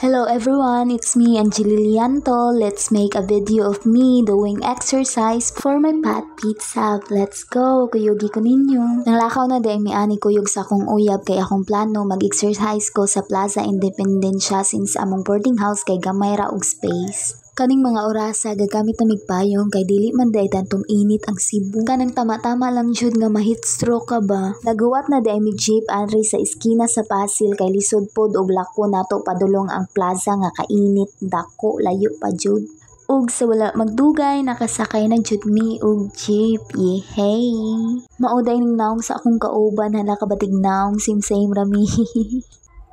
Hello everyone, it's me Angeli Lianto. Let's make a video of me doing exercise for my pat pizza. Let's go! Kuyugi ko ninyo. Nanglakaw na day mi ani kuyog sa akong uyab kay akong plano mag-exercise ko sa Plaza Independencia since among boarding house kay gamay ra og space. Kaning mga orasa gagamit na migpayong kay dili man day tantong init ang Cebu. Kanang tama-tama lang jud nga ma-heat stroke ka ba. Naguwat na day mig jeep anri sa iskina sa Pasil kay lisod pod og lako nato padulong ang plaza nga kainit dako layo pa jud. Ug sa wala magdugay nakasakay na jud mi og jeep. Yehey! Mauday ning naong sa akong kauban hala kabatig naong same rami.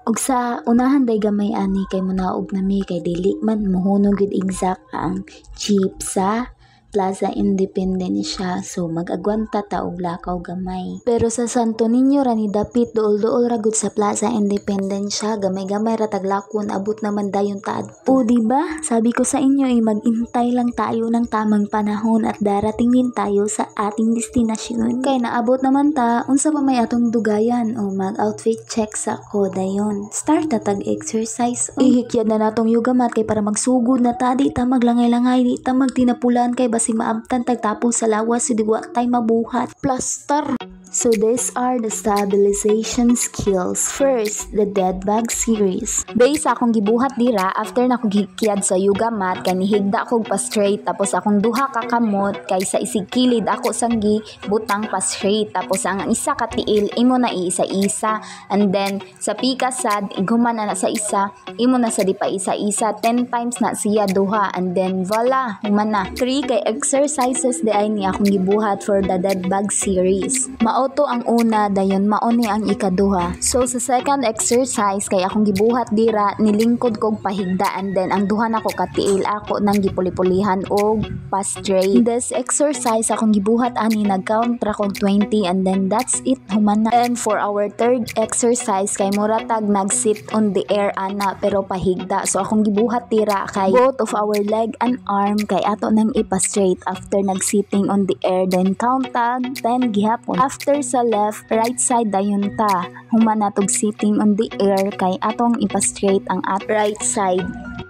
Og sa unahan day gamay ani kay munaog na mi kay dili man mohunong gid exact ang jeep sa Plaza Independencia, so mag-agwanta ta og lakaw gamay. Pero sa Santo Niño ra ni dapit duol-duol ra gud sa Plaza Independencia, gamay-gamay ra taglakon abot naman dayon taad. O di ba? Sabi ko sa inyo mag-intay lang tayo ng tamang panahon at darating din tayo sa ating destinasyon. Kay naabot naman ta, unsa pa may atong dugayan o mag-outfit check sa ko dayon. Start ta tag-exercise. Ihikyad na natong yugamat kay para magsugod na ta di ta maglangay-langay di ta magtinapulan kay basing maabtan tagtapos sa lawas so diwa tay mabuhat. Plaster. So these are the stabilization skills. First, the dead bag series. Base akong gibuhat dira after na ko gikyad sa yoga mat kay nihigda ko pa straight tapos akong duha ka kamot kay sa isig kilid ako sanggi butang pa straight tapos ang isa ka tiil imo na isa-isa and then sa pika sad iguman na sa isa imo na sa di pa isa-isa 10 times na siya duha and then voila human na. 3 kay exercises di ay ni akong gibuhat for the dead bag series. Auto ang una dayon mauni ang ikaduha. So sa second exercise kay akong gibuhat dira nilingkod kog pahigda and then ang duha nako katiil ako nang gipuli-pulihan og pa straight. This exercise akong gibuhat ani nag-count ra kog 20 and then that's it human na. And for our third exercise kay mura tag nag-sit on the air ana pero pahigda. So akong gibuhat dira kay both of our leg and arm kay ato nang ipa straight after nag-sitting on the air then count tag 10 gihapon. After sa left, right side dayon ta. Human natog sitting on the air kay atong ipa-straight ang at right side,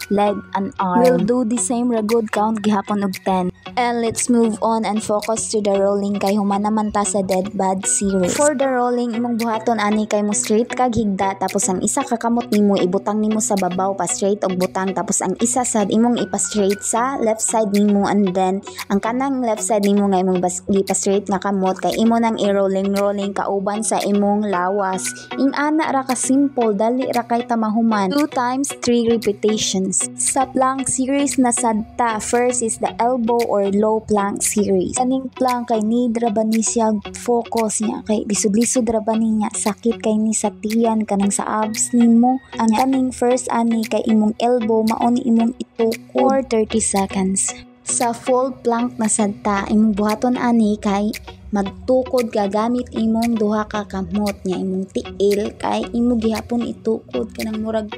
leg and arm. We'll do the same ragod count gihapon og 10. And let's move on and focus to the rolling kay human naman ta sa dead bad series. For the rolling imong buhaton ani kay mo straight kag higda tapos ang isa ka kamot nimo ibutang nimo sa babaw pa straight og butang tapos ang isa sad imong ipa-straight sa left side nimo and then ang kanang left side nimo nga imong ipa-straight nga kamot kay imo nang i-rolling kauban sa imong lawas. Ing ana ra ka simple dali ra kay tamahuman. 2 times 3 repetitions. Sa plank series na sadta, first is the elbow or low plank series. Kaning plank kay need ra ba ni siya focus niya kay lisod-lisod ra ba niya sakit kay ni sa tiyan kanang sa abs nimo. Ang kaning first ani kay imong elbow mauni imong itukod for 30 seconds. Sa full plank na sadta imong buhaton ani kay magtukod ka gamit imong duha ka kamot niya imong tiil kay imo gihapon itukod kanang murag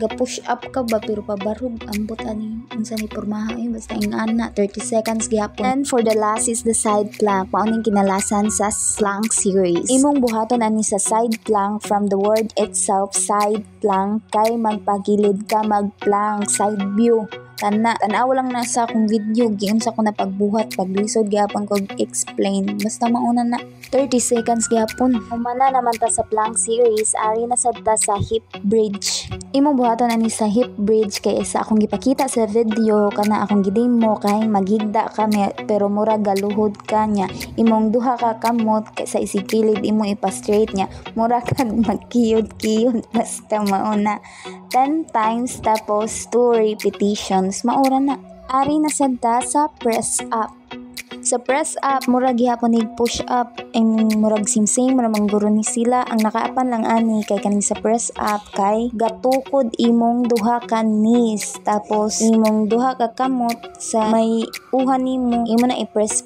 ga push up ka ba pero pabarog ambot ani unsa ni pormaha basta ing ana 30 seconds gihapon. And for the last is the side plank mauning kinalasan sa plank series. Imong buhaton ani sa side plank from the word itself side plank kay magpagilid ka magplank side view. Tanaw lang na sa akong video giunsa ko na pagbuhat paglisod gyapon ko explain basta mauna na 30 seconds gyapon. Humana naman ta sa plank series ari na sad ta sa hip bridge. Imong buhaton ani sa hip bridge kay sa akong gipakita sa video kana akong gidemo kay maghigda ka pero mura galuhod ka nya imong duha ka kamot kay sa isigilid imong ipa-straight nya mura kag magkiyod-kiyod basta mauna 10 times tapos 2 repetitions maura na. Ari na sad ta sa press up. Sa press up, murag gihapon ig push up, ang murag same ra mangguro ni sila. Ang nakaapan lang ani kay kaning sa press up kay gatukod imong duha ka knees tapos imong duha ka kamot sa may uhan nimo imo na i-press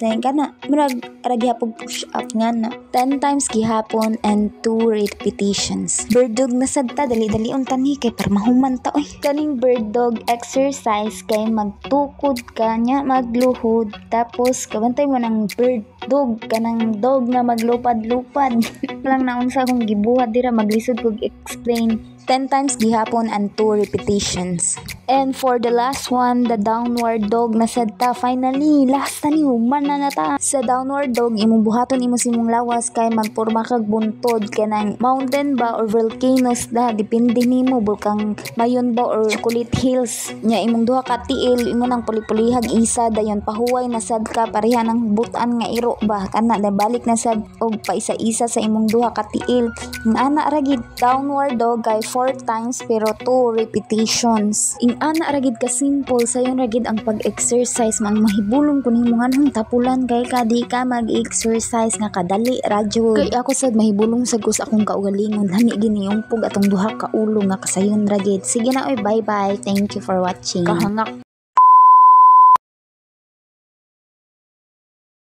then kana murag ra gihapon push up nga na 10 times gihapon and 2 repetitions. Bird dog na sad ta dali-dali unta ni kay para mahuman ta oy. Kaning bird dog exercise kay magtukod ka nya magluhod tapos kabantay mo ng bird dog kanang dog na maglupad-lupad lang naon sa akong gibuhat dira maglisod kog explain 10 times gihapon and 2 repetitions. And for the last one, the downward dog na sad ta. Finally, last na ni human na ta. Sa downward dog, imong buhaton imo simong lawas kay magporma kag buntod kanang mountain ba or volcanoes da, depende nimo bulkang mayon ba or kulit hills. Nya imong duha ka tiil, imo nang puli-pulihag isa dayon pahuway na sad ka pareha ng butan nga iro ba kana na balik na sad og paisa-isa sa imong duha ka tiil. Ana ra gid downward dog kay 4 times pero 2 repetitions. Ana ra gid ka simple sayon ra gid ang pag-exercise mang mahibulong kun nimo nganong tapulan kay kadi ka mag-exercise nga kadali radyo. Kay ako sad mahibulong sad ko sa akong kaugalingon lami gini yung pug atong duha ka ulo nga kasayon ra gid. Sige na oy, bye bye. Thank you for watching. Kahangak